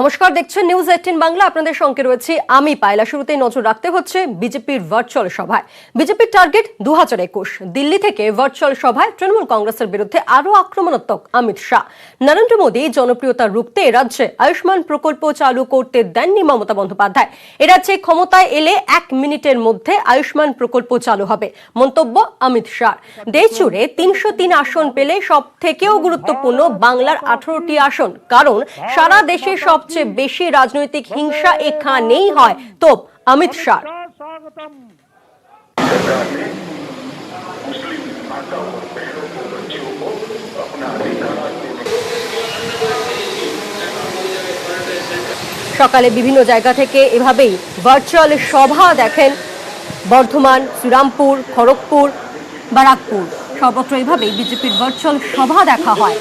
নমস্কার, দেখছেন নিউজ 18 বাংলা। আপনাদের সঙ্গে রয়েছে আমি পায়লা। শুরুতেই নজর রাখতে হচ্ছে বিজেপির ভার্চুয়াল সভায়। বিজেপির টার্গেট 2021। দিল্লি থেকে ভার্চুয়াল সভায় তৃণমূল কংগ্রেসের বিরুদ্ধে আরো আক্রমণাত্মক অমিত শাহ। নরেন্দ্র মোদী জনপ্রিয়তা রুখতে রাজ্যে আয়ুষ্মান প্রকল্প চালু করতে দেননি মমতা বন্দ্যোপাধ্যায়। এ রাজ্যে ক্ষমতায় এলে 1 মিনিটের মধ্যে আয়ুষ্মান প্রকল্প চালু হবে, মন্তব্য অমিত শাহ। দেশ জুড়ে 303 আসন পেলে সব থেকেও গুরুত্বপূর্ণ বাংলার 18টি আসন, কারণ সারা দেশে সবচেয়ে বেশি রাজনৈতিক হিংসা এখানেই হয়, তো অমিত শাহ। সকালে বিভিন্ন জায়গা থেকে এভাবেই ভার্চুয়াল সভা দেখেন বর্ধমান, শ্রীরামপুর, খড়গপুর, বারাকপুর, সর্বত্র এভাবেই বিজেপির ভার্চুয়াল সভা দেখা হয়।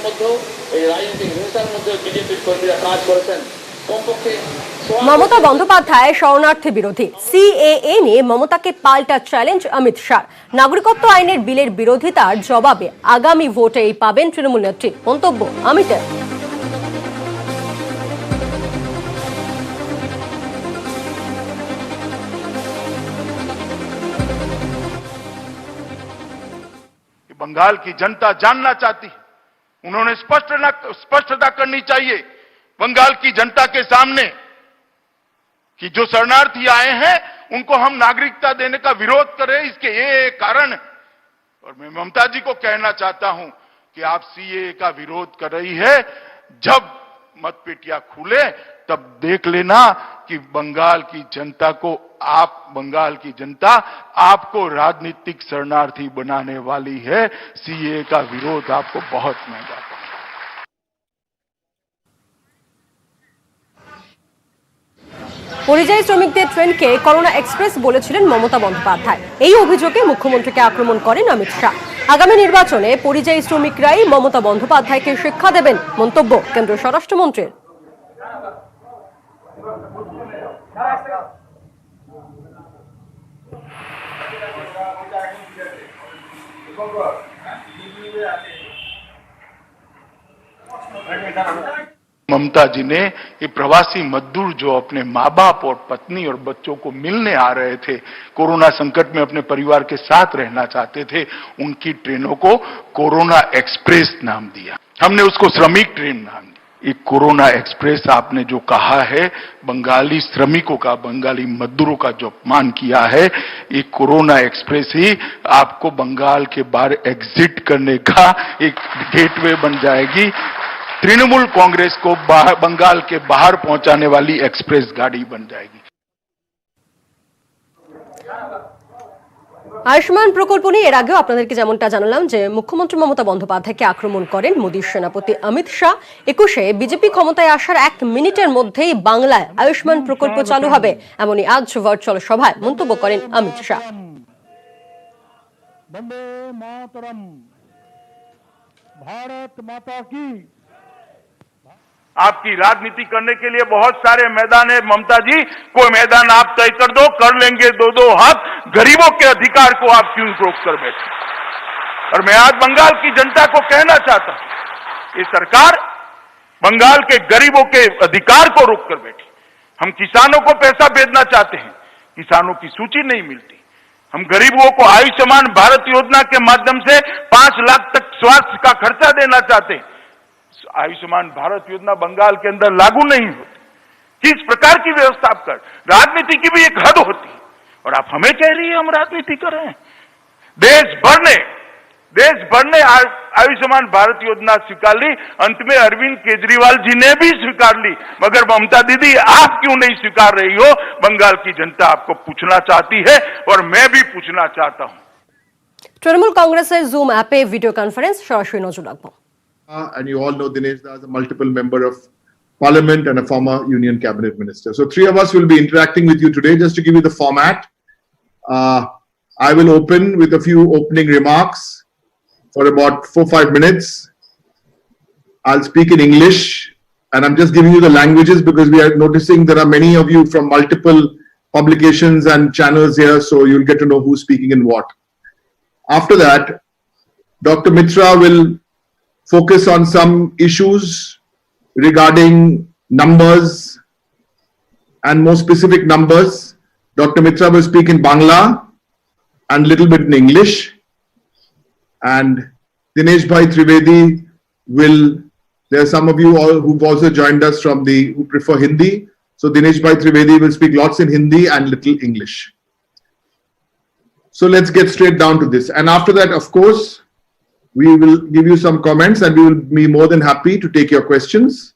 মমতা বন্দ্যোপাধ্যায় শরণার্থী বিরোধী, সিএএ নিয়ে মমতাকে পাল্টা চ্যালেঞ্জ অমিত শাহ। নাগরিকত্ব আইনের বিলের বিরোধিতার জবাবে আগামী ভোটেই পাবেন তৃণমূল নেত্রী, মন্তব্য অমিতের। बंगाल की जनता जानना चाहती है, उन्होंने स्पष्टता करनी चाहिए बंगाल की जनता के सामने कि जो शरणार्थी आए हैं उनको हम नागरिकता देने का विरोध करें, इसके ये कारण। और मैं ममता जी को कहना चाहता हूं कि आप सीएए का विरोध कर रही है, जब मतपेटियां खुले तब देख लेना कि बंगाल की जनता को बंगाल की जनता आपको राजनीतिक शरणार्थी बनाने वाली है। सीएए का विरोध आपको बहुत महंगा पड़ेगा। পরিযায়ী শ্রমিকদের ট্রেনকে করোনা এক্সপ্রেস বলেছিলেন মমতা বন্দ্যোপাধ্যায়। এই অভিযোগে মুখ্যমন্ত্রীকে আক্রমণ করেন অমিত শাহ। আগামী নির্বাচনে পরিযায়ী শ্রমিকরাই মমতা বন্দ্যোপাধ্যায়কে শিক্ষা দেবেন, মন্তব্য কেন্দ্রীয় স্বরাষ্ট্রমন্ত্রীর। ममता जी ने ये प्रवासी मजदूर जो अपने माँ बाप और पत्नी और बच्चों को मिलने आ रहे थे, कोरोना संकट में अपने परिवार के साथ रहना चाहते थे, उनकी ट्रेनों को कोरोना एक्सप्रेस नाम दिया। हमने उसको श्रमिक ट्रेन नाम दिया। ये कोरोना एक्सप्रेस आपने जो कहा है, बंगाली श्रमिकों का, बंगाली मजदूरों का जो अपमान किया है, ये कोरोना एक्सप्रेस ही आपको बंगाल के बाहर एग्जिट करने का एक गेटवे बन जाएगी। तृणमूल कांग्रेस को बंगाल के बाहर पहुंचाने वाली एक्सप्रेस गाड़ी बन जाएगी। আয়ুষ্মান প্রকল্প নিয়ে এর আগেও আপনাদেরকে যেমনটা জানালাম যে মুখ্যমন্ত্রী মমতা বন্দ্যোপাধ্যায়কে আক্রমণ করেন মোদীর সেনাপতি অমিত শাহ। 21-এ বিজেপি ক্ষমতায় আসার 1 মিনিটের মধ্যেই বাংলায় আয়ুষ্মান প্রকল্প চালু হবে, এমনই আজ ভার্চুয়াল সভায় মন্তব্য করেন অমিত শাহ। भारत माता की। आपकी राजनीति करने के लिए बहुत सारे मैदान है ममता जी, कोई मैदान आप तय कर दो, कर लेंगे दो हक। गरीबों के अधिकार को आप क्यों रोक कर बैठे? और मैं आज बंगाल की जनता को कहना चाहता हूं, ये सरकार बंगाल के गरीबों के अधिकार को रोक कर बैठी। हम किसानों को पैसा भेजना चाहते हैं, किसानों की सूची नहीं मिलती। हम गरीबों को आयुष्मान भारत योजना के माध्यम से 5 लाख तक स्वास्थ्य का खर्चा देना चाहते हैं। आयुष्मान भारत योजना बंगाल के अंदर लागू नहीं होती। किस प्रकार की व्यवस्था आप कर? राजनीति की भी एक हद होती है, और आप हमें कह रही है हम राजनीति कर रहे हैं। देश भर ने आयुष्मान भारत योजना स्वीकार ली, अंत में अरविंद केजरीवाल जी ने भी स्वीकार ली, मगर ममता दीदी आप क्यों नहीं स्वीकार रही हो? बंगाल की जनता आपको पूछना चाहती है, और मैं भी पूछना चाहता हूं। তৃণমূল কংগ্রেসের জুম অ্যাপে ভিডিও কনফারেন্স, সরাসরি নজর রাখবো। And you all know Dinesh Das is a multiple member of parliament and a former union cabinet minister. So 3 of us will be interacting with you today. Just to give you the format, I will open with a few opening remarks for about 4-5 minutes. I'll speak in English, and I'm just giving you the languages because we are noticing there are many of you from multiple publications and channels here, so you'll get to know who's speaking in what. After that, Dr. Mitra will focus on some issues regarding numbers, and more specific numbers. Dr. Mitra will speak in Bangla and a little bit in English. And Dinesh Bhai Trivedi will, there are some of you all who've also joined us who prefer Hindi. So Dinesh Bhai Trivedi will speak lots in Hindi and little English. So let's get straight down to this. And after that, of course, we will give you some comments and we will be more than happy to take your questions.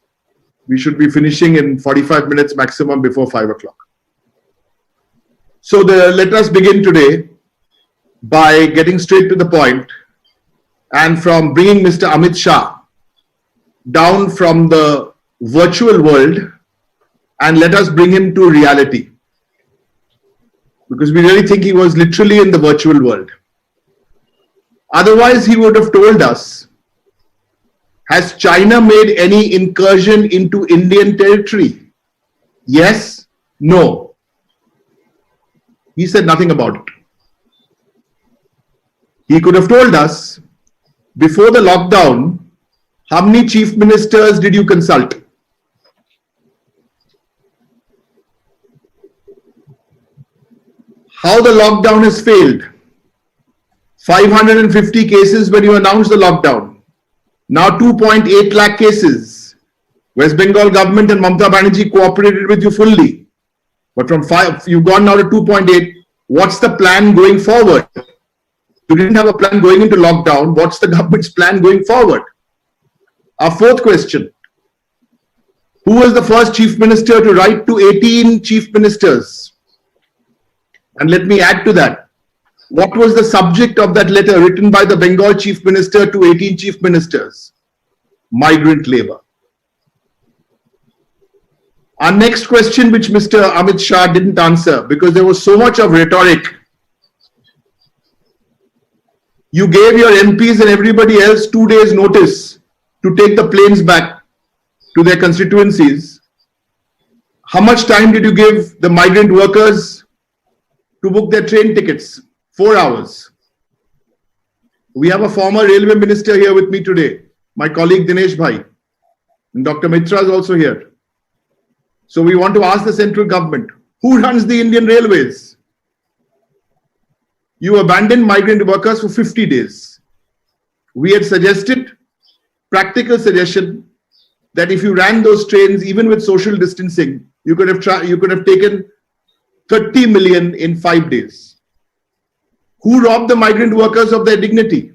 We should be finishing in 45 minutes maximum before 5 o'clock. So let us begin today by getting straight to the point and from bringing Mr. Amit Shah down from the virtual world and let us bring him to reality. Because we really think he was literally in the virtual world. Otherwise, he would have told us, has China made any incursion into Indian territory? Yes, no. He said nothing about it. He could have told us, before the lockdown, how many chief ministers did you consult? How the lockdown has failed. 550 cases when you announced the lockdown. Now 2.8 lakh cases. West Bengal government and Mamata Banerjee cooperated with you fully. But from 5, you've gone now to 2.8. What's the plan going forward? You didn't have a plan going into lockdown. What's the government's plan going forward? Our fourth question. Who was the first chief minister to write to 18 chief ministers? And let me add to that. What was the subject of that letter written by the Bengal chief minister to 18 chief ministers? Migrant labor. Our next question, which Mr. Amit Shah didn't answer because there was so much of rhetoric. You gave your MPs and everybody else 2 days notice to take the planes back to their constituencies. How much time did you give the migrant workers to book their train tickets? 4 hours. We have a former railway minister here with me today, my colleague Dinesh Bhai, and Dr. Mitra is also here. So we want to ask the central government, who runs the Indian Railways? You abandoned migrant workers for 50 days. We had suggested, practical suggestion, that if you ran those trains, even with social distancing, you could have taken 30 million in 5 days. Who robbed the migrant workers of their dignity?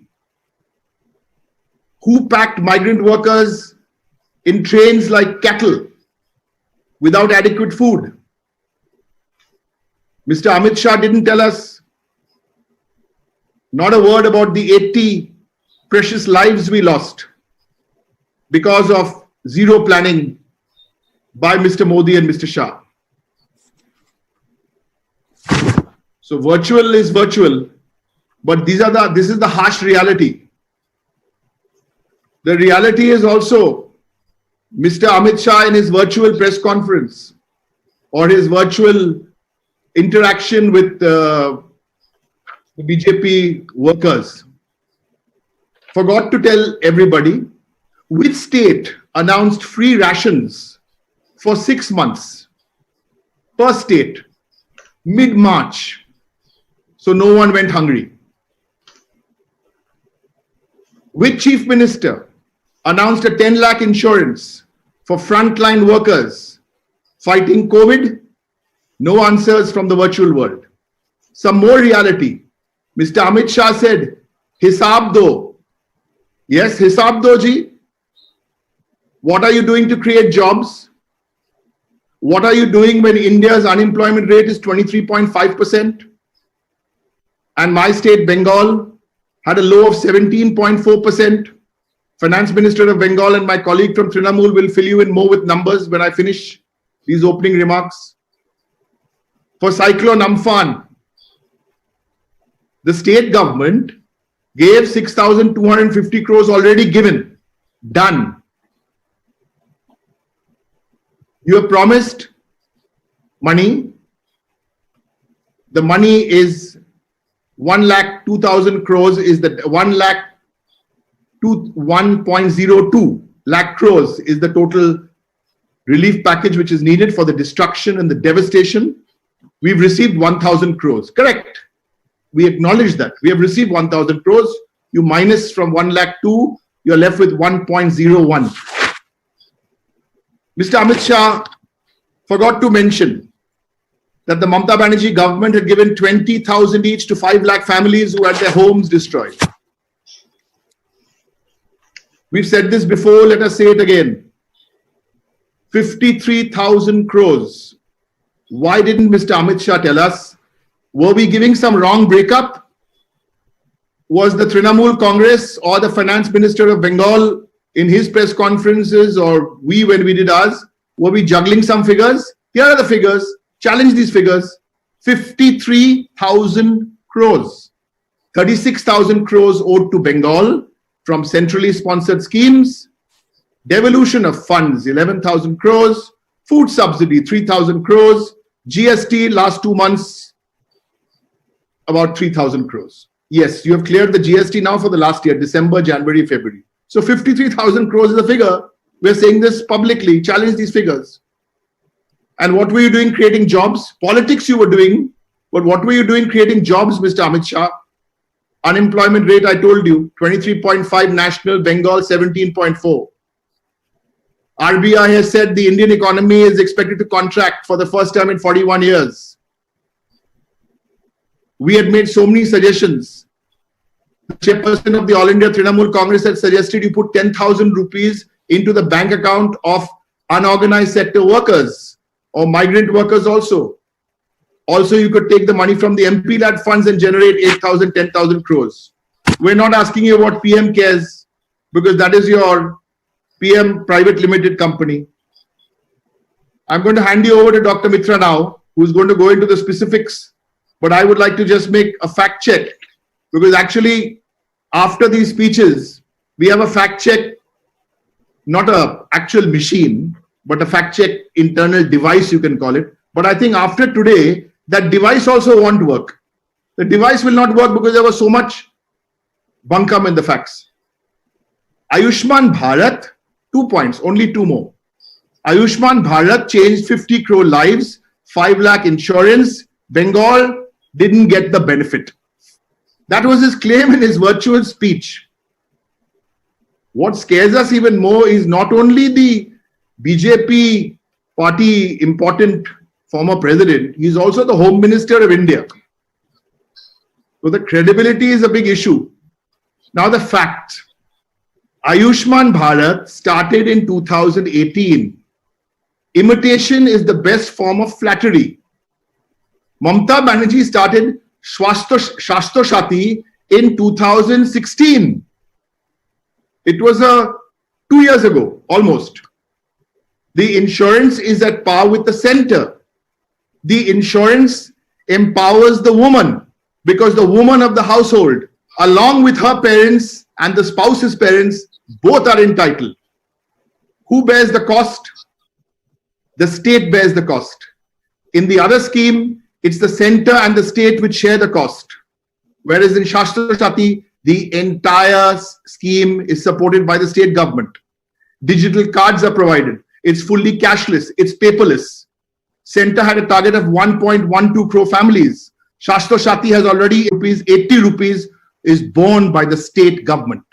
Who packed migrant workers in trains like cattle without adequate food? Mr. Amit Shah didn't tell us not a word about the 80 precious lives we lost because of zero planning by Mr. Modi and Mr. Shah. So virtual is virtual, but this is the harsh reality. The reality is also Mr. Amit Shah in his virtual press conference or his virtual interaction with the BJP workers forgot to tell everybody which state announced free rations for 6 months per state, mid-March, so no one went hungry. Which chief minister announced a 10 lakh insurance for frontline workers fighting COVID? No answers from the virtual world. Some more reality. Mr. Amit Shah said, Hisab do. Yes, Hisab do ji. What are you doing to create jobs? What are you doing when India's unemployment rate is 23.5%? And my state, Bengal, had a low of 17.4%. Finance Minister of Bengal and my colleague from Trinamool will fill you in more with numbers when I finish these opening remarks. For Cyclone Amphan, the state government gave 6,250 crores already given. Done. You have promised money. The money is 1,02,000 crores is the 1.02 lakh crores is the total relief package which is needed for the destruction and the devastation. We've received 1,000 crores. Correct. We acknowledge that. We have received 1,000 crores. You minus from 1 lakh 2, you're left with 1.01. Mr. Amit Shah forgot to mention that the Mamata Banerjee government had given 20,000 each to 5 lakh families who had their homes destroyed. We've said this before, let us say it again. 53,000 crores. Why didn't Mr. Amit Shah tell us? Were we giving some wrong breakup? Was the Trinamool Congress or the Finance Minister of Bengal in his press conferences, or we when we did ours, were we juggling some figures? Here are the figures. Challenge these figures. 53,000 crores. 36,000 crores owed to Bengal from centrally sponsored schemes. Devolution of funds, 11,000 crores. Food subsidy, 3,000 crores. GST last 2 months, about 3,000 crores. Yes, you have cleared the GST now for the last year, December, January, February. So 53,000 crores is a figure. We're saying this publicly. Challenge these figures. And what were you doing creating jobs? Politics you were doing, but what were you doing creating jobs, Mr. Amit Shah? Unemployment rate, I told you, 23.5 national, Bengal 17.4. RBI has said the Indian economy is expected to contract for the first time in 41 years. We had made so many suggestions. The chairperson of the All India Trinamool Congress had suggested you put 10,000 rupees into the bank account of unorganized sector workers or migrant workers also. Also, you could take the money from the MP-led funds and generate 8,000, 10,000 crores. We're not asking you about PM Cares because that is your PM private limited company. I'm going to hand you over to Dr. Mitra now, who's going to go into the specifics. But I would like to just make a fact check because actually after these speeches, we have a fact check, not an actual machine, but a fact check internal device, you can call it. But I think after today, that device also won't work. The device will not work because there was so much bunkum in the facts. Ayushman Bharat, 2 points, only 2 more. Ayushman Bharat changed 50 crore lives, 5 lakh insurance. Bengal didn't get the benefit. That was his claim in his virtual speech. What scares us even more is not only the BJP party important former president, he's also the Home Minister of India. So the credibility is a big issue. Now the fact, Ayushman Bharat started in 2018. Imitation is the best form of flattery. Mamata Banerjee started Swasthya Sati in 2016. It was 2 years ago, almost. The insurance is at par with the center. The insurance empowers the woman because the woman of the household, along with her parents and the spouse's parents, both are entitled. Who bears the cost? The state bears the cost. In the other scheme, it's the center and the state which share the cost. Whereas in Swasthya Sati, the entire scheme is supported by the state government. Digital cards are provided. It's fully cashless. It's paperless. Center had a target of 1.12 crore families. Swasthya Sati has already 80 rupees is borne by the state government.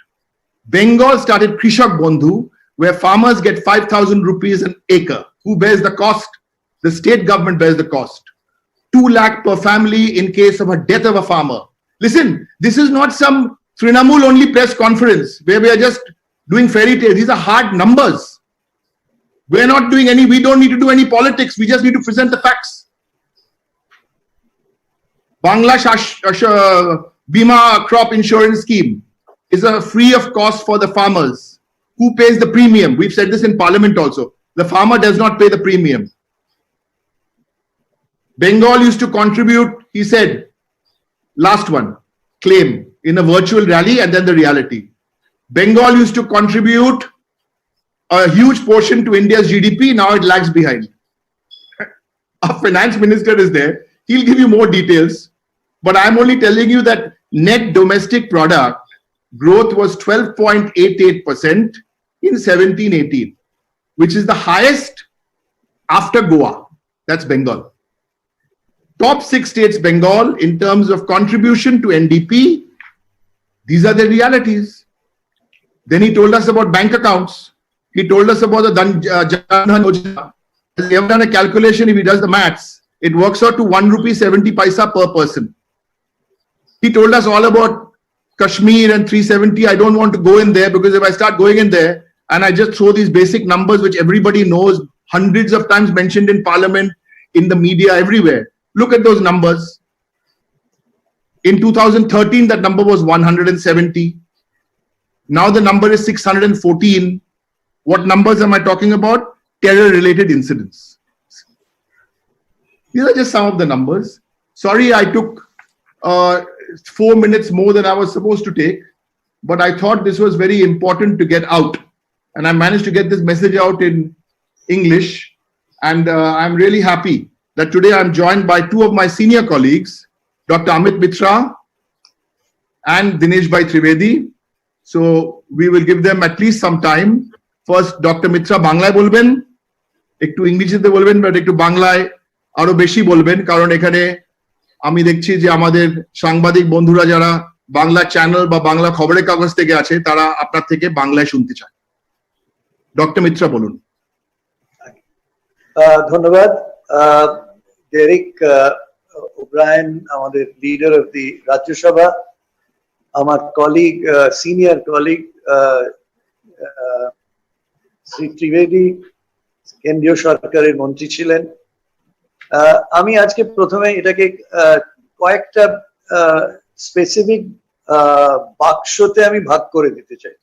Bengal started Krishak Bandhu, where farmers get 5,000 rupees an acre. Who bears the cost? The state government bears the cost. 2 lakh per family in case of a death of a farmer. Listen, this is not some Trinamool only press conference where we are just doing fairy tales. These are hard numbers. We don't need to do any politics. We just need to present the facts. Bangla Bima crop insurance scheme is a free of cost for the farmers. Who pays the premium? We've said this in Parliament also. The farmer does not pay the premium. Bengal used to contribute, he said, last one, claim in a virtual rally and then the reality. Bengal used to contribute a huge portion to India's GDP. Now it lags behind. Our finance minister is there. He'll give you more details. But I'm only telling you that net domestic product growth was 12.88% in 17-18, which is the highest after Goa. That's Bengal. Top 6 states, Bengal, in terms of contribution to NDP, these are the realities. Then he told us about bank accounts. He told us about the Jan Dhan Yojana. Has he ever done a calculation? If he does the maths, it works out to 1 rupee 70 paisa per person. He told us all about Kashmir and 370. I don't want to go in there, because if I start going in there and I just throw these basic numbers which everybody knows, hundreds of times mentioned in parliament, in the media, everywhere. Look at those numbers. In 2013, that number was 170. Now the number is 614. What numbers am I talking about? Terror-related incidents. These are just some of the numbers. Sorry, I took 4 minutes more than I was supposed to take, but I thought this was very important to get out. And I managed to get this message out in English. And I'm really happy that today I'm joined by 2 of my senior colleagues, Dr. Amit Mitra and Dinesh Bhai Trivedi. So we will give them at least some time. First, Dr. Mitra Banglaয় বলবেন, একটু ইংরেজিতে বলবেন, but একটু বাংলায় আরো বেশি বলবেন, কারণ এখানে আমি দেখছি যে আমাদের সাংবাদিক বন্ধুরা যারা বাংলা চ্যানেল বা বাংলা খবরের কাগজ থেকে আছে, তারা আপনার থেকে বাংলায় শুনতে চায়। ডক্টর মিত্রা বলুন। ধন্যবাদ। ডেরিক ওব্রায়েন, আমাদের লিডার অফ দি রাজ্যসভা, আমার colleague, senior colleague Shri Trivedi, কেন্দ্রীয় সরকারের মন্ত্রী ছিলেন। আমি আজকে প্রথমে এটাকে কয়েকটা স্পেসিফিক বাক্সতে আমি ভাগ করে দিতে চাই।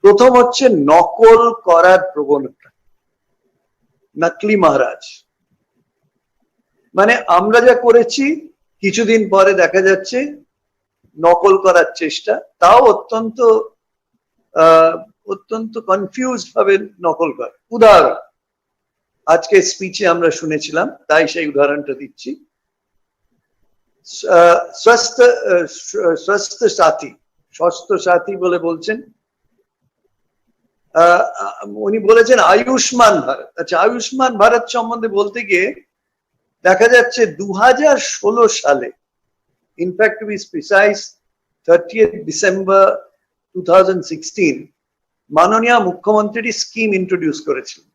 প্রথম হচ্ছে নকল করার প্রবণতা, নকলি মহারাজ। মানে আমরা যা করেছি কিছুদিন পরে দেখা যাচ্ছে নকল করার চেষ্টা, তাও অত্যন্ত কনফিউজড ভাবে নকল করে। উদাহরণ আজকে স্পিচে আমরা শুনেছিলাম, তাই সেই উদাহরণটা দিচ্ছি। স্বাস্থ্য সাথী বলে বলছেন, উনি বলেছেন আয়ুষ্মান ভারত। আচ্ছা, আয়ুষ্মান ভারত সম্বন্ধে বলতে গিয়ে দেখা যাচ্ছে 2016 সালে, in fact to be precise 30th December 2016, মাননীয় মুখ্যমন্ত্রী স্কিম ইন্ট্রোডিউস করেছিলেন।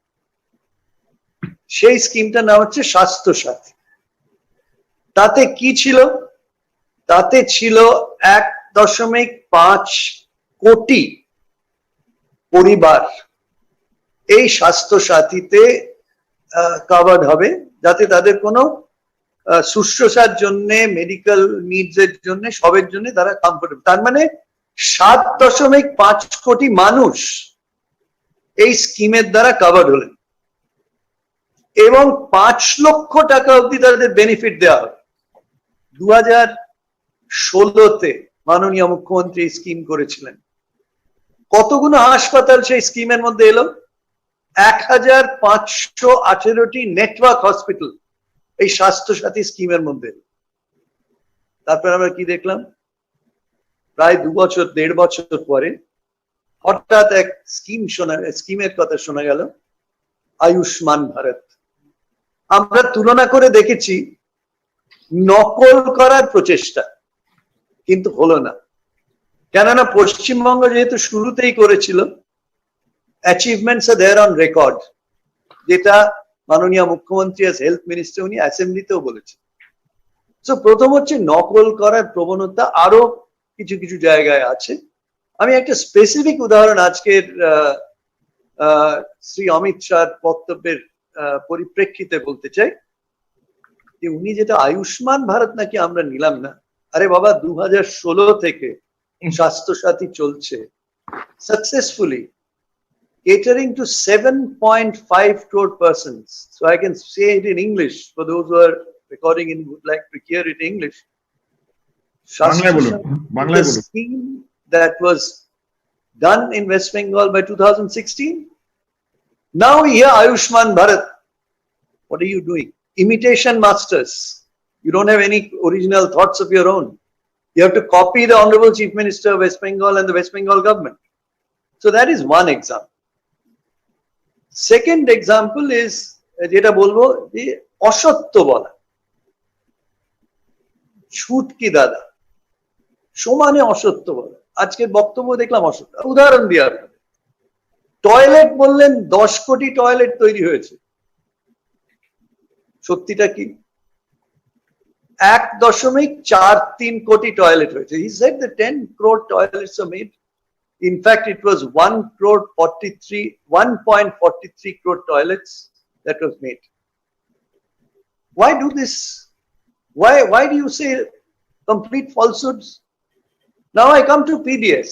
সেই স্কিমটার নাম হচ্ছে স্বাস্থ্য সাথী। তাতে কি ছিল? তাতে ছিল 1.5 কোটি পরিবার এই স্বাস্থ্য সাথীতে কভার্ড হবে, যাতে তাদের কোনো শুশ্রূষার জন্য, মেডিকেল নিডস এর জন্য, সবের জন্য তারা কমফোর্টেবল। তার মানে 7.5 কোটি মানুষ এই স্কিমের দ্বারা কভার্ড হলেন, এবং 5 লক্ষ টাকা অব্দি তাদের বেনিফিট দেওয়া হবে। 2016-তে মাননীয় মুখ্যমন্ত্রী স্কিম করেছিলেন। কতগুলো হাসপাতাল সেই স্কিমের মধ্যে এলো? 1518টি নেটওয়ার্ক হসপিটাল এই স্বাস্থ্য সাথী স্কিমের মধ্যে। তারপর আমরা কি দেখলাম? প্রায় 1.5 বছর পরে হঠাৎ এক স্কিমের কথা শোনা গেল, আয়ুষ্মান ভারত। আমরা তুলনা করে দেখেছি নকল করার প্রচেষ্টা, কিন্তু হলো না। কেননা পশ্চিমবঙ্গ যেহেতু শুরুতেই করেছিল, achievements are there on record, যেটা মাননীয় মুখ্যমন্ত্রী as হেলথ মিনিস্টার উনি অ্যাসেম্বলিতেও বলেছেন। সো প্রথম হচ্ছে নকল করার প্রবণতা আরো কিছু কিছু জায়গায় আছে। আমি একটা স্পেসিফিক উদাহরণ আজকের শ্রী অমিত শাহর বক্তব্যের পরিপ্রেক্ষিতে বলতে চাই, যে উনি যেটা আয়ুষ্মান ভারত নাকি আমরা নিলাম না। আরে বাবা, 2016 থেকে স্বাস্থ্য সাথী চলছে successfully, catering to 7.5 crore persons. So I can say it in English for those who are recording and would like to hear it in English. The scheme that was done in West Bengal by 2016. Now here Ayushman Bharat. What are you doing? Imitation masters. You don't have any original thoughts of your own. You have to copy the Honorable Chief Minister of West Bengal and the West Bengal government. So that is one example. Second example is যেটা বলবো যে অসত্য বলা, ছুটকি দাদা, সমানে অসত্য বলা। আজকের বক্তব্য দেখলাম অসত্য। উদাহরণ দিয়ে আপনাদের, টয়লেট বললেন 10 কোটি টয়লেট তৈরি হয়েছে, সত্যিটা কি? 1.43 কোটি টয়লেট হয়েছে। He said that 10 crore toilets are made. In fact, it was 1.43 crore toilets that was made. Why do this? Why do you say complete falsehoods? Now I come to PDS,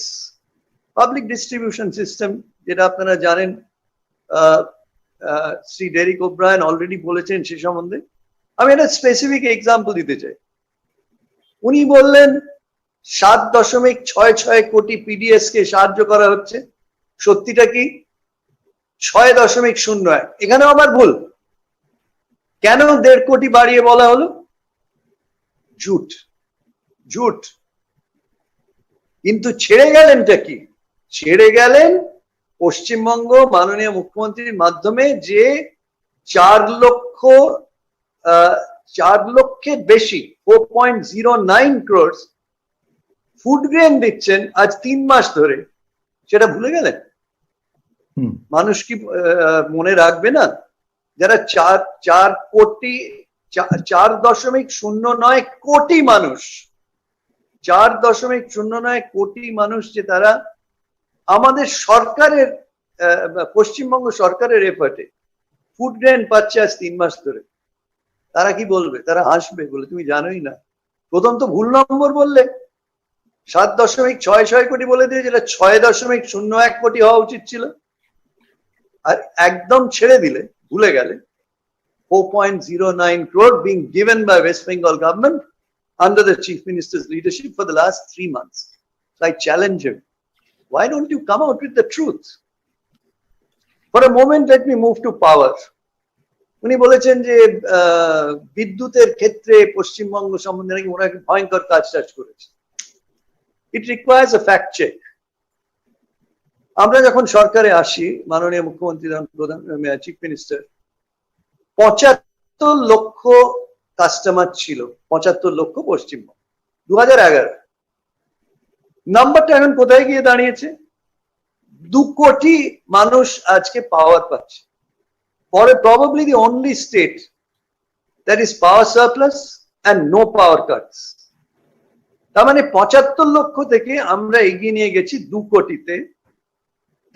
Public Distribution System, যেটা আপনারা জানেন, Shri Derrick O'Brien already বলেছেন সে সম্বন্ধে। আমি একটা specific example দিতে চাই। উনি বললেন 7.66 কোটি পিডিএস কে সাহায্য করা হচ্ছে, সত্যিটা কি? 6.01। এখানেও আবার ভুল। কেন 1.5 কোটি বাড়িয়ে বলা হলো? ঝুট, ঝুট। কিন্তু ছেড়ে গেলেনটা কি? ছেড়ে গেলেন পশ্চিমবঙ্গ মাননীয় মুখ্যমন্ত্রীর মাধ্যমে যে 4 লক্ষের বেশি 4.09 crores ফুড গ্রেন দিচ্ছেন আজ 3 মাস ধরে, সেটা ভুলে গেলেন? মানুষ কি মনে রাখবে না? যারা 4.09 কোটি মানুষ, 4.09 কোটি মানুষ, যে তারা আমাদের সরকারের পশ্চিমবঙ্গ সরকারের এফার্টে ফুড গ্রেন পাচ্ছে আজ 3 মাস ধরে, তারা কি বলবে? তারা হাসবে, বলে তুমি জানোই না। প্রথম তো ভুল নম্বর বললে, 7.66 কোটি বলে দিয়ে, যেটা 6.01 কোটি হওয়া উচিত ছিল। আর একদম ছেড়ে দিলে, ভুলে গেলে 4.09 crore being given by West Bengal government under the Chief Minister's leadership for the last 3 months. So I challenge him. Why don't you come out with the truth? For a moment, let me move to power. উনি বলেছেন যে বিদ্যুতের ক্ষেত্রে পশ্চিমবঙ্গ সম্বন্ধে নাকি ওরা ভয়ঙ্কর কাজ করেছে। It requires a fact check. আমরা যখন সরকারে আসি, মাননীয় মুখ্যমন্ত্রী, প্রধান চিফ মিনিস্টার, 75 লক্ষ কাস্টমার ছিল, 75 লক্ষ পশ্চিমবঙ্গ 2011। নাম্বারটা এখন কোথায় গিয়ে দাঁড়িয়েছে? 2 কোটি মানুষ আজকে পাওয়ার পাচ্ছে। Probably the only state that is power surplus and no power cuts. তার মানে 75 লক্ষ থেকে আমরা এগিয়ে নিয়ে গেছি 2 কোটিতে।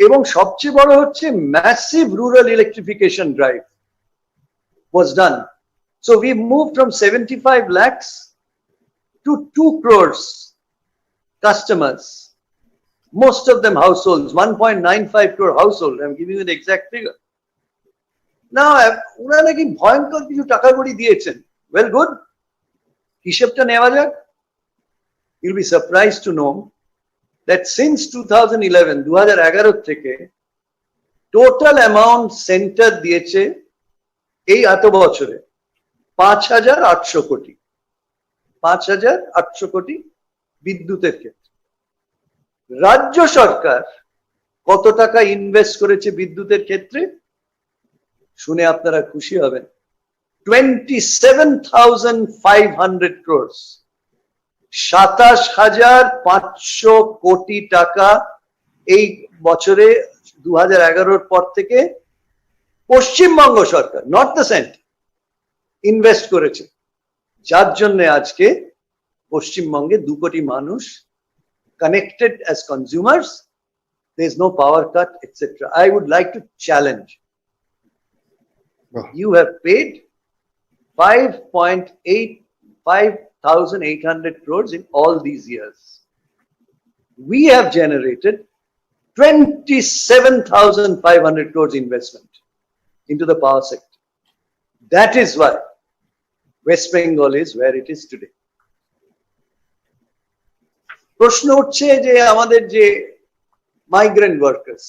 এবং সবচেয়ে বড় হচ্ছে massive rural electrification drive was done. So we moved from 75 lakhs to 2 crores customers, most of them households, 1.95 crore household. I'm giving you the exact figure. Now, ওরা নাকি ভয়ঙ্কর কিছু টাকা কড়ি দিয়েছেন। Well, good. হিসেবটা নেওয়া যাক। You'll be surprised to know that since 2011 থেকে total amount center দিয়েছে এই এত বছরে 5,800 কোটি, 5,800 কোটি বিদ্যুতের ক্ষেত্রে। রাজ্য সরকার কত টাকা ইনভেস্ট করেছে বিদ্যুতের ক্ষেত্রে? শুনে আপনারা খুশি হবেন, 27,500 crores, 27,500 কোটি টাকা এই বছরে 2011 পর থেকে পশ্চিমবঙ্গ সরকার, নট দ্য সেন্টার, ইনভেস্ট করেছে। যার জন্য আজকে পশ্চিমবঙ্গে 2 কোটি মানুষ connected as consumers, there is no power cut, etc. I would like to challenge. You have paid 5,800 crores in all these years. We have generated 27,500 crores investment into the power sector. That is why West Bengal is where it is today. প্রশ্ন উঠছে যে আমাদের যে migrant workers,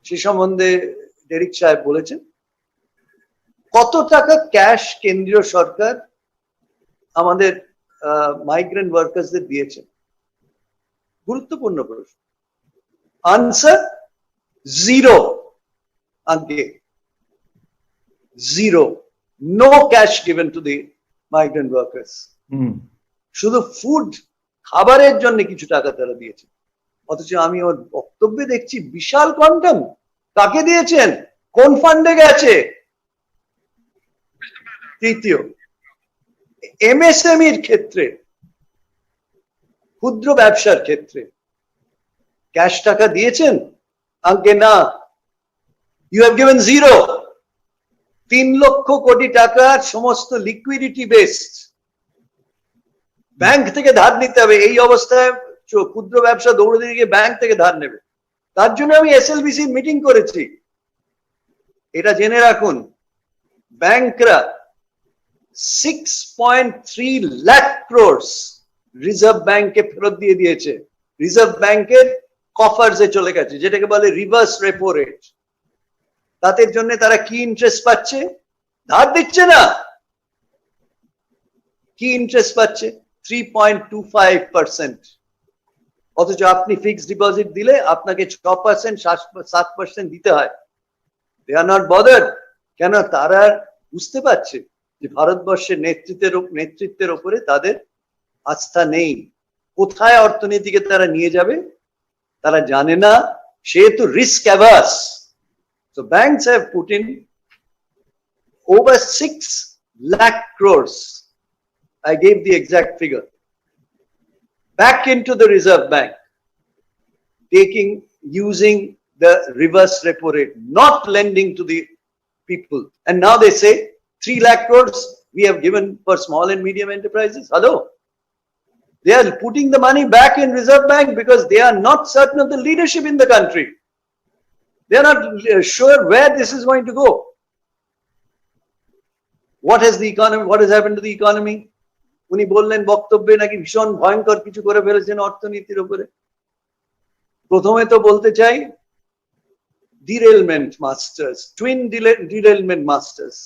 সে সম্বন্ধে Derrick সাহেব বলেছেন, কত টাকা ক্যাশ কেন্দ্রীয় সরকার আমাদের মাইগ্রেন্ট ওয়ার্কার্সদের দিয়েছেন? গুরুত্বপূর্ণ প্রশ্ন। আনসার, 0 আগে। Zero. No cash given to the migrant workers. শুধু ফুড খাবারের জন্য কিছু টাকা তারা দিয়েছে, অথচ আমি ওর বক্তব্যে দেখছি বিশাল কোয়ান্টাম। কাকে দিয়েছেন, কোন ফান্ডে গেছে? তৃতীয়, এমএসএমইর ক্ষেত্রে, ক্ষুদ্র ব্যবসার ক্ষেত্রে ক্যাশ টাকা দিয়েছেন? আঙ্কে না, you have given zero. 3 lakh crore টাকার সমস্ত লিকুইডিটি বেসড, ব্যাংক থেকে ধার নিতে হবে। এই অবস্থায় ক্ষুদ্র ব্যবসা দৌড়ে দিয়ে ব্যাংক থেকে ধার নেবে। তার জন্য আমি এসএলবিসি মিটিং করেছি। এটা জেনে রাখুন, ব্যাংকরা 6.3 লাখ ক্রোর্স রিজার্ভ ব্যাংকে ফেরত দিয়ে দিয়েছে। রিজার্ভ ব্যাংকের কফার্সে চলে গেছে, যেটাকে বলে রিভার্স রেপো রেট। তাদের জন্য তারা কি ইন্টারেস্ট পাচ্ছে? ধার দিচ্ছে না, কি ইন্টারেস্ট পাচ্ছে? 3.25%। অথচ আপনি ফিক্সড ডিপোজিট দিলে আপনাকে 6%, 7% দিতে হয়। দে আর নট বদার্ড। কেন? তারা বুঝতে পারছে যে ভারতবর্ষের নেতৃত্বের উপরে তাদের আস্থা নেই। কোথায় অর্থনীতিকে তারা নিয়ে যাবে তারা জানে না, সেহেতু risk averse. So banks have put in over 6 lakh crores. I gave the exact figure back into the Reserve Bank, using the reverse repo rate, not lending to the people. And now they say 3 lakh crores we have given for small and medium enterprises. Hello? They are putting the money back in Reserve Bank because they are not certain of the leadership in the country. They are not sure where this is going to go. What has happened to the economy? উনি বললেন বক্তব্যে নাকি ভীষণ ভয়ঙ্কর কিছু করে ফেলেছেন অর্থনীতির উপরে। প্রথমে তো বলতে চাই, ডিরেলমেন্ট মাস্টার্স, টুইন ডিরেলমেন্ট মাস্টার্স।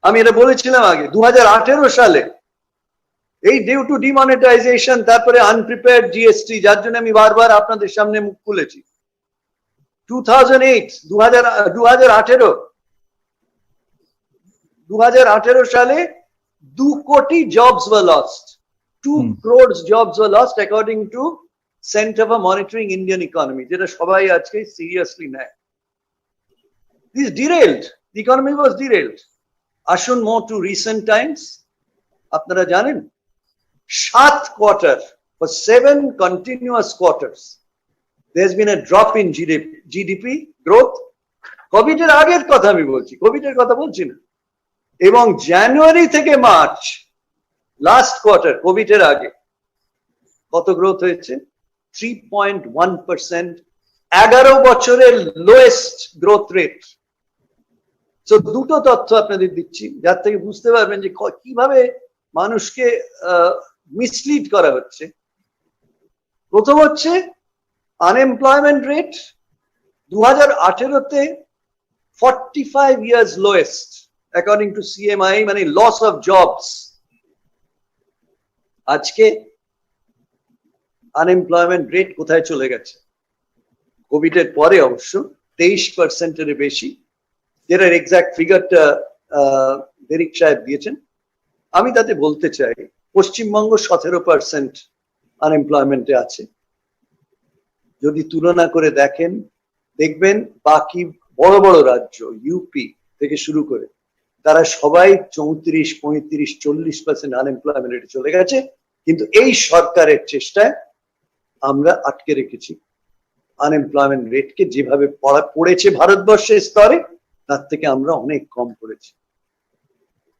আমি এটা বলেছিলাম আগে, 2018 সালে এই ডিউ টু ডিমনিটাইজেশন, তারপরে আনপ্রিপেয়ার্ড জিএসটি, যার জন্য আমি বারবার আপনাদের সামনে মুখ খুলেছি। 2018 সালে 2 কোটি jobs were lost. 2 crores jobs were lost according to Center for Monitoring Indian Economy, যেটা সবাই আজকে সিরিয়াসলি নেয়। This derailed, the economy was derailed. আসুন more to recent times, আপনারা জানেন 7 quarter, for 7 continuous quarters there's been a drop in GDP growth. Covid এর আগের কথা আমি বলছি, কোভিড এর কথা বলছি না। এবং জানুয়ারি থেকে মার্চ, লাস্ট কোয়ার্টার কোভিড এর আগে, কত গ্রোথ হয়েছে? 3.1%, 11 বছরের লোয়েস্ট গ্রোথ রেট। তো দুটো তথ্য আপনাদের দিচ্ছি, যার থেকে বুঝতে পারবেন যে কিভাবে মানুষকে মিসলিড করা হচ্ছে। প্রথম হচ্ছে unemployment rate 2018-তে 45 years lowest according to CMI, মানে loss of jobs। আজকে আনএমপ্লয়মেন্ট রেট কোথায় চলে গেছে? কোভিড এর পরে অবশ্য 23% বেশি, যেটার এক্সাক্ট ফিগারটা ডেরিক সাহেব দিয়েছেন। আমি তাতে বলতে চাই, পশ্চিমবঙ্গ 17% আনএমপ্লয়মেন্টে আছে। যদি তুলনা করে দেখেন, দেখবেন বাকি বড় বড় রাজ্য, ইউপি থেকে শুরু করে, তারা সবাই 34, 35, 40% আনএমপ্লয়মেন্ট রেটে চলে গেছে। কিন্তু এই সরকারের চেষ্টায় আমরা আটকে রেখেছি আনএমপ্লয়মেন্ট রেটকে। যেভাবে পড়েছে ভারতবর্ষের স্তরে, তার থেকে আমরা অনেক কম পড়েছি।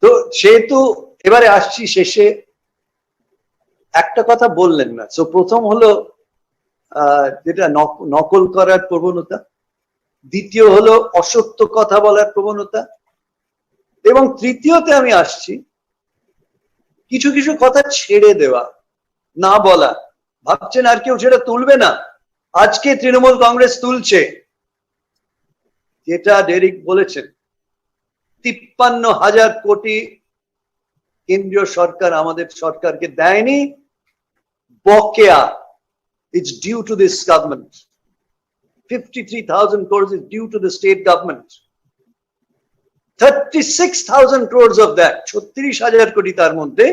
তো সেহেতু এবারে আসছি শেষে, একটা কথা বললেন না। তো প্রথম হলো যেটা নকল করার প্রবণতা, দ্বিতীয় হলো অসত্য কথা বলার প্রবণতা, এবং তৃতীয়তে আমি আসছি কিছু কিছু কথা ছেড়ে দেওয়া, না বলা। ভাবছেন আর কেউ সেটা তুলবে না? আজকে তৃণমূল কংগ্রেস তুলছে। যেটা ডেরিক বলেছেন, 53,000 কোটি কেন্দ্রীয় সরকার আমাদের সরকারকে দেয়নি, বকেয়া। It's due to this government. 53,000 crores is due to the state government. 36,000 crores of that, 36,000 কোটি তার মধ্যে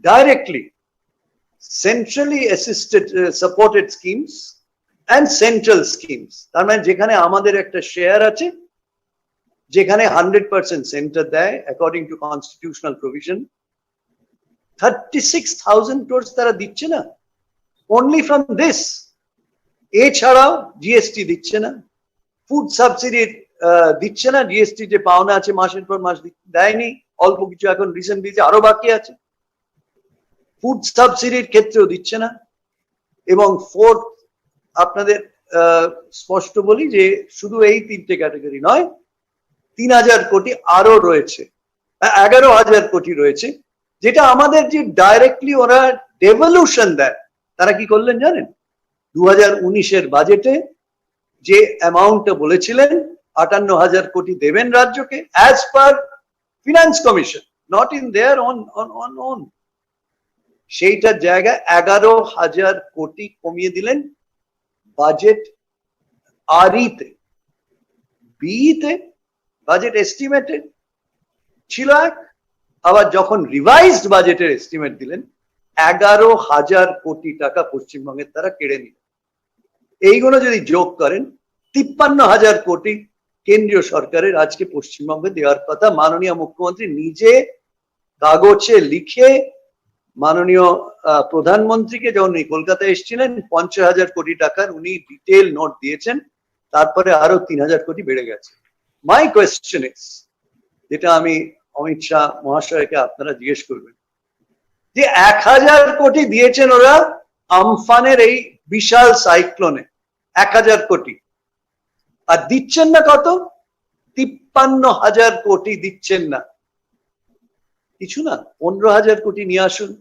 directly centrally assisted supported schemes and central schemes. তার মানে যেখানে আমাদের একটা শেয়ার আছে, যেখানে 100% সেন্টার দেয় according to constitutional provision, 36,000 crores তারা দিচ্ছে না only from this. এছাড়াও জিএসটি দিচ্ছে না, ফুড সাবসিডি দিচ্ছে না, জিএসটি যে পাওনা আছে মাসের পর মাস দেয়নি, অল্প কিছু এখন রিসেন্ট দিয়েছে, আরো বাকি আছে। ফুড সাবসিডির ক্ষেত্রেও দিচ্ছে না। এবং ফোর্থ, আপনাদের স্পষ্ট বলি যে শুধু এই তিনটে ক্যাটাগরি নয়, 3,000 কোটি আরো রয়েছে, 11,000 কোটি রয়েছে, যেটা আমাদের যে ডাইরেক্টলি ওরা ডেভলিউশন দেয়। তারা কি করলেন জানেন? 2019-এর বাজেটে যে অ্যামাউন্টটা বলেছিলেন 58,000 কোটি দেবেন রাজ্যকে, as per finance commission, not in their on, সেইটার জায়গায় 11,000 কোটি কমিয়ে দিলেন বাজেট আরইতে। বিইতে বাজেট এস্টিমেটেড ছিল এক, আবার যখন রিভাইজড বাজেটের এস্টিমেট দিলেন 11,000 কোটি টাকা পশ্চিমবঙ্গের তারা কেড়ে নিল। এইগুলো যদি যোগ করেন 53,000 কোটি কেন্দ্রীয় সরকারের আজকে পশ্চিমবঙ্গে দেওয়ার কথা। মাননীয় মুখ্যমন্ত্রী নিজে কাগজে লিখে মাননীয় প্রধানমন্ত্রীকে যখন উনি কলকাতায় এসেছিলেন 50,000 কোটি টাকার উনি ডিটেল নোট দিয়েছেন, তারপরে আরো 3,000 কোটি বেড়ে গেছে। মাই কোয়েশ্চেন ইজ, যেটা আমি অমিত শাহ মহাশয়কে আপনারা জিজ্ঞেস করবেন, যে 1,000 কোটি দিয়েছেন ওরা আমফানের এই বিশাল সাইক্লোনে, 1,000 কোটি, আর দিচ্ছেন না কত? 53,000 কোটি দিচ্ছেন না। কিছু না, 15,000 কোটি নিয়ে আসুন।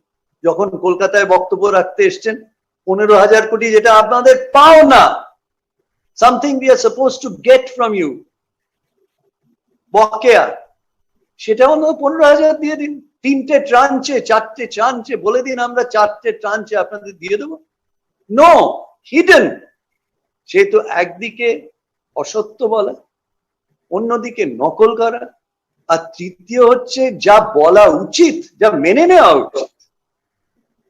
যখন কলকাতায় বক্তব্য রাখতে এসছেন 15,000 কোটি, যেটা আপনাদের পাও না, something we are suppose to get from you, বকেয়া, সেটা অন্য 15,000 দিয়ে দিন। 3টে ট্রাঞ্চে, 4টে ট্রাঞ্চে বলে দিন আমরা 4টে ট্রাঞ্চে আপনাদের দিয়ে দেবো। No, hidden. সে তো একদিকে অসত্য বলা, অন্যদিকে নকল করা, আর তৃতীয় হচ্ছে যা বলা উচিত, যা মেনে নেওয়া উচিত,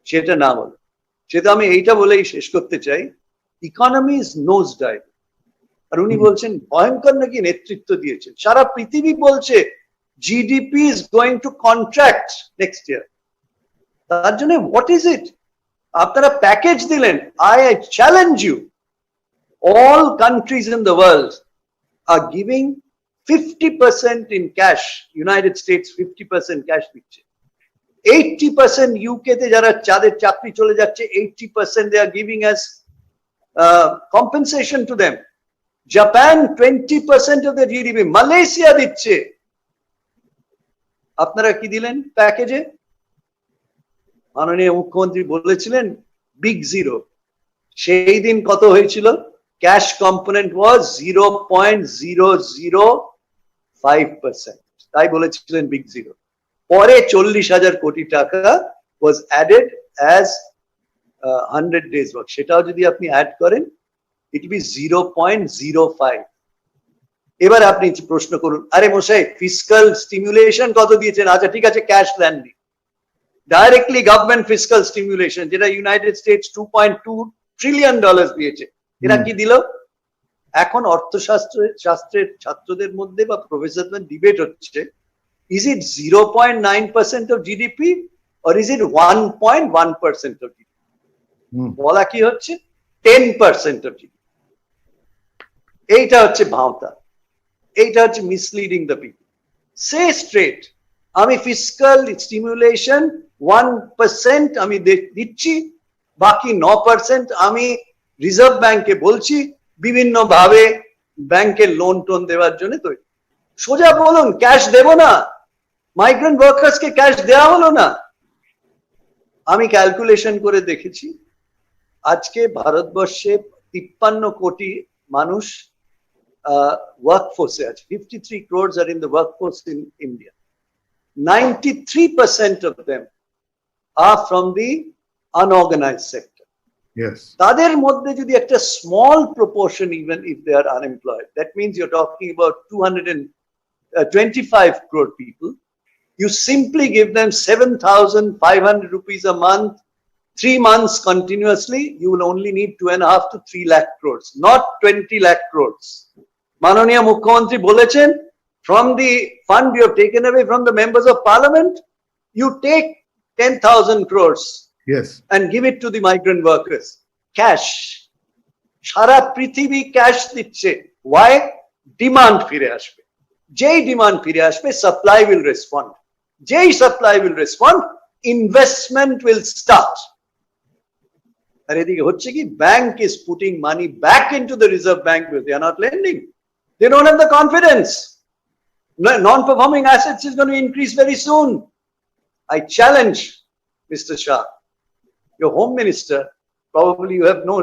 সেটা না বলে। সেটা আমি এইটা বলেই শেষ করতে চাই, ইকোনমি ইজ নোজ ডাইভ। আর উনি বলছেন ভয়ঙ্কর নাকি নেতৃত্ব দিয়েছেন। সারা পৃথিবী বলছে GDP is going to contract next year. তার জন্য what is it? আপনারা প্যাকেজ দিলেন। I challenge you, all countries in the world are giving 50% in cash. United States 50% cash দিচ্ছে, 80% UK তে যারা যাদের চাকরি চলে যাচ্ছে 80% they are giving as compensation to them. Japan 20% of the GDP, Malaysia দিচ্ছে। আপনারা কি দিলেন প্যাকেজে? মাননীয় মুখ্যমন্ত্রী বলেছিলেন বিগ জিরো। সেই দিন কত হয়েছিল? ক্যাশ কম্পোনেন্ট ওয়াজ 0.005%, তাই বলেছিলেন বিগ জিরো। পরে 40,000 কোটি টাকা ওয়াজ অ্যাডেড অ্যাজ 100 days ওয়ার্ক। সেটাও যদি আপনি অ্যাড করেন ইট বি 0.05। এবার আপনি প্রশ্ন করুন, আরে মশাই ফিসকাল স্টিমুলেশন কত দিয়েছেন? আচ্ছা ঠিক আছে, ক্যাশ দেননি, ডাইরেক্টলি গভর্নমেন্ট ফিসকাল স্টিমুলেশন, যেটা ইউনাইটেড স্টেটস $2.2 ট্রিলিয়ন দিয়েছে। এরা কি দিল? এখন অর্থশাস্ত্রের ছাত্রদের মধ্যে বা প্রফেসরদের ডিবেট হচ্ছে, is it 0.9% of GDP or is it 1.1% of GDP? বলা কি হচ্ছে 10% অফ জিডিপি। এইটা হচ্ছে ভাওতা, এইটা হচ্ছে misleading the people. Say straight, আমি ফিসকাল স্টিমুলেশন 1% আমি দিচ্ছি, বাকি 9% আমি রিজার্ভ ব্যাংকে বলছি বিভিন্ন ভাবে ব্যাংকের লোন টোন দেওয়ার জন্য তৈরি। সোজা বলুন ক্যাশ দেব না, মাইগ্রেন্ট ওয়ার্কার্সকে ক্যাশ দেওয়া হলো না। আমি ক্যালকুলেশন করে দেখেছি, আজকে ভারতবর্ষে 53 কোটি মানুষ workforce আছে, 53 crores are in the workforce in India. 93% of them are from the unorganized sector. Yes. তাদের মধ্যে যদি একটা small proportion, even if they are unemployed, that means you're talking about 25 crore people. You simply give them 7,500 rupees a month, 3 months continuously, you will only need 2.5 to 3 lakh crores, not 20 lakh crores. Mananiya Mukhyamantri bolechen, from the fund you have taken away from the members of parliament, you take 10,000 crores Yes. and give it to the migrant workers. Cash. Shara prithibi cash dicche. Why? Demand fire ashbe. Jai demand fire ashbe, supply will respond. Jai supply will respond, investment will start. And I think bank is putting money back into the Reserve Bank because they are not lending. They don't have the confidence. Non-performing assets is going to increase very soon. I challenge Mr. Shah, your home minister, probably you have no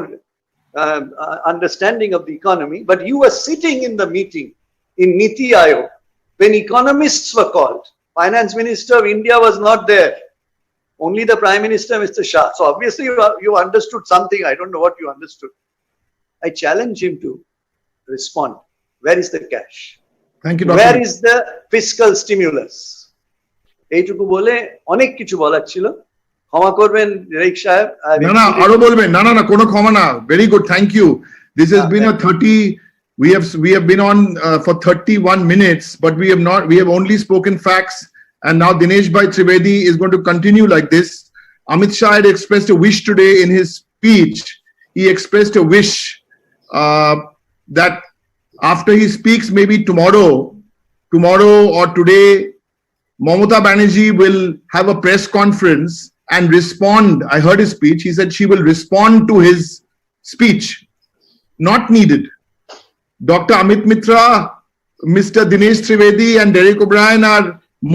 understanding of the economy, but you were sitting in the meeting in Niti Aayog when economists were called. Finance Minister of India was not there. Only the Prime Minister, Mr. Shah. So obviously you understood something. I don't know what you understood. I challenge him to respond. Where is the cash? Thank you, Dr. Where is the fiscal stimulus? এইটুকু বলে অনেক কিছু বলার ছিল, ক্ষমা করবেন rake সাহেব। না না আরো বলবেন, না না না কোনো ক্ষমা না, very good, thank you. This has been a 30, we have been on for 31 minutes, but we have only spoken facts, and now Dinesh Bhai Trivedi is going to continue like this. Amit Shah had expressed a wish today in his speech. He expressed a wish that after he speaks, maybe tomorrow or today, Mamata Banerjee will have a press conference and respond. I heard his speech. He said she will respond to his speech. Not needed. Dr. Amit Mitra, Mr. Dinesh Trivedi and Derek O'Brien are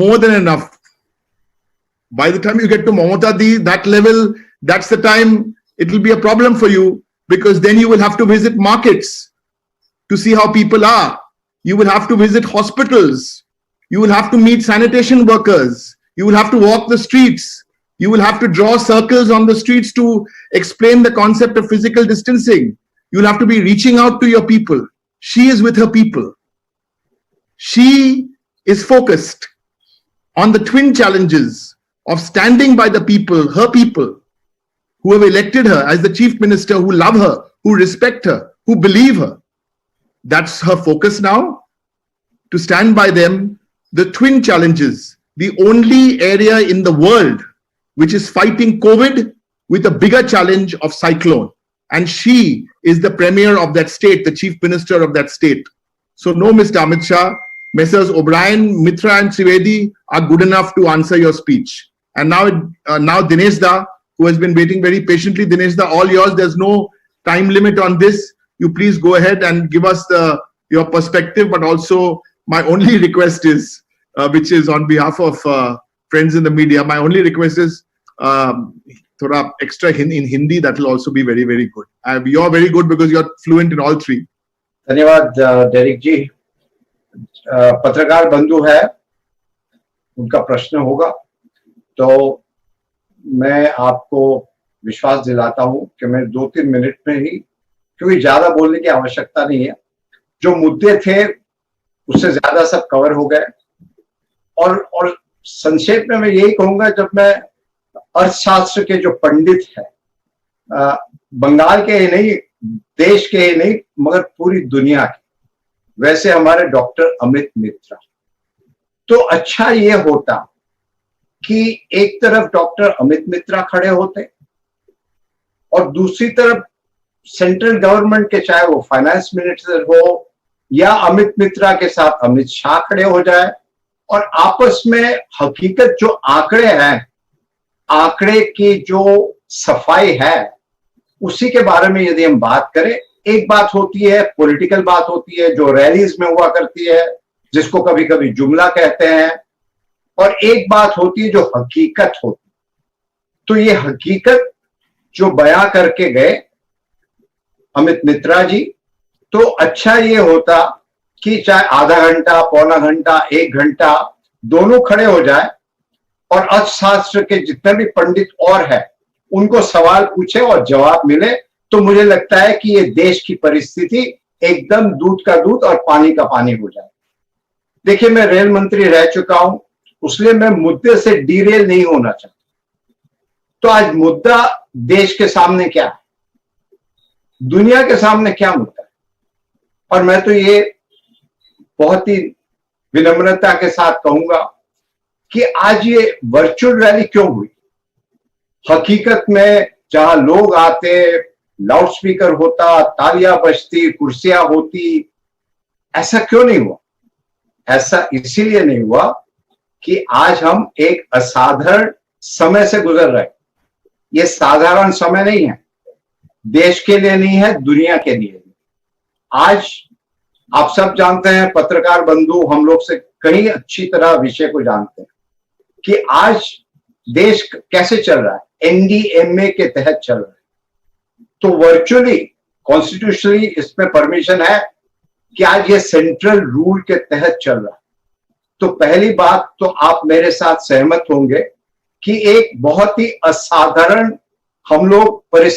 more than enough. By the time you get to Mamata Di, that level, that's the time it will be a problem for you, because then you will have to visit markets to see how people are. You will have to visit hospitals. You will have to meet sanitation workers. You will have to walk the streets. You will have to draw circles on the streets to explain the concept of physical distancing. You will have to be reaching out to your people. She is with her people. She is focused on the twin challenges of standing by the people, her people, who have elected her as the chief minister, who love her, who respect her, who believe her. That's her focus now, to stand by them. The twin challenges, the only area in the world which is fighting COVID with a bigger challenge of cyclone. And she is the premier of that state, the chief minister of that state. So no, Mr. Amit Shah, Messrs. O'Brien, Mitra and Trivedi are good enough to answer your speech. And now Dinesh Da, who has been waiting very patiently. Dinesh Da, all yours. There's no time limit on this. You please go ahead and give us your perspective, but also my only request is, which is on behalf of friends in the media, my only request is thoda extra in Hindi. That will also be very, very good. You're very good because you're fluent in all three. धन्यवाद Derek जी। पत्रकार बंधु है, उनका प्रश्न होगा, तो मैं आपको विश्वास दिलाता हूं कि मैं 2-3 मिनट में ही, क्योंकि ज्यादा बोलने की आवश्यकता नहीं है, जो मुद्दे थे उससे ज्यादा सब कवर हो गए। और संक्षेप में मैं यही कहूंगा, जब मैं अर्थशास्त्र के जो पंडित हैं, बंगाल के ही नहीं, देश के ही नहीं, मगर पूरी दुनिया के, वैसे हमारे डॉक्टर अमित मित्रा, तो अच्छा ये होता कि एक तरफ डॉक्टर अमित मित्रा खड़े होते और दूसरी तरफ सेंट्रल गवर्नमेंट के, चाहे वो फाइनेंस मिनिस्टर हो या अमित मित्रा के साथ अमित शाह खड़े हो जाए, और आपस में हकीकत जो आंकड़े हैं, आंकड़े की जो सफाई है, उसी के बारे में यदि हम बात करें। एक बात होती है पॉलिटिकल बात होती है, जो रैलीज में हुआ करती है, जिसको कभी कभी जुमला कहते हैं, और एक बात होती है जो हकीकत होती है। तो ये हकीकत जो बयां करके गए अमित मित्रा जी, तो अच्छा ये होता कि चाहे आधा घंटा, पौना घंटा, 1 घंटा, दोनों खड़े हो जाए और अर्थशास्त्र के जितने भी पंडित और है उनको सवाल पूछे और जवाब मिले, तो मुझे लगता है कि ये देश की परिस्थिति एकदम दूध का दूध और पानी का पानी हो जाए। देखिए, मैं रेल मंत्री रह चुका हूं, इसलिए मैं मुद्दे से डीरेल नहीं होना चाहता। तो आज मुद्दा देश के सामने क्या है, दुनिया के सामने क्या मुद्दा है? और मैं तो ये बहुत ही विनम्रता के साथ कहूंगा कि आज ये वर्चुअल रैली क्यों हुई? हकीकत में जहां लोग आते, लाउडस्पीकर होता, तालियां बजती, कुर्सियां होती, ऐसा क्यों नहीं हुआ? ऐसा इसीलिए नहीं हुआ कि आज हम एक असाधारण समय से गुजर रहे हैं। ये साधारण समय नहीं है, देश के लिए नहीं है, दुनिया के लिए नहीं। आज आप सब जानते हैं, पत्रकार बंधु हम लोग से कहीं अच्छी तरह विषय को जानते हैं कि आज देश कैसे चल रहा है, एनडीएमए के तहत चल रहा है। तो वर्चुअली कॉन्स्टिट्यूशनली इसमें परमिशन है कि आज ये सेंट्रल रूल के तहत चल रहा है। तो पहली बात तो आप मेरे साथ सहमत होंगे कि एक बहुत ही असाधारण हम लोग परिस्थिति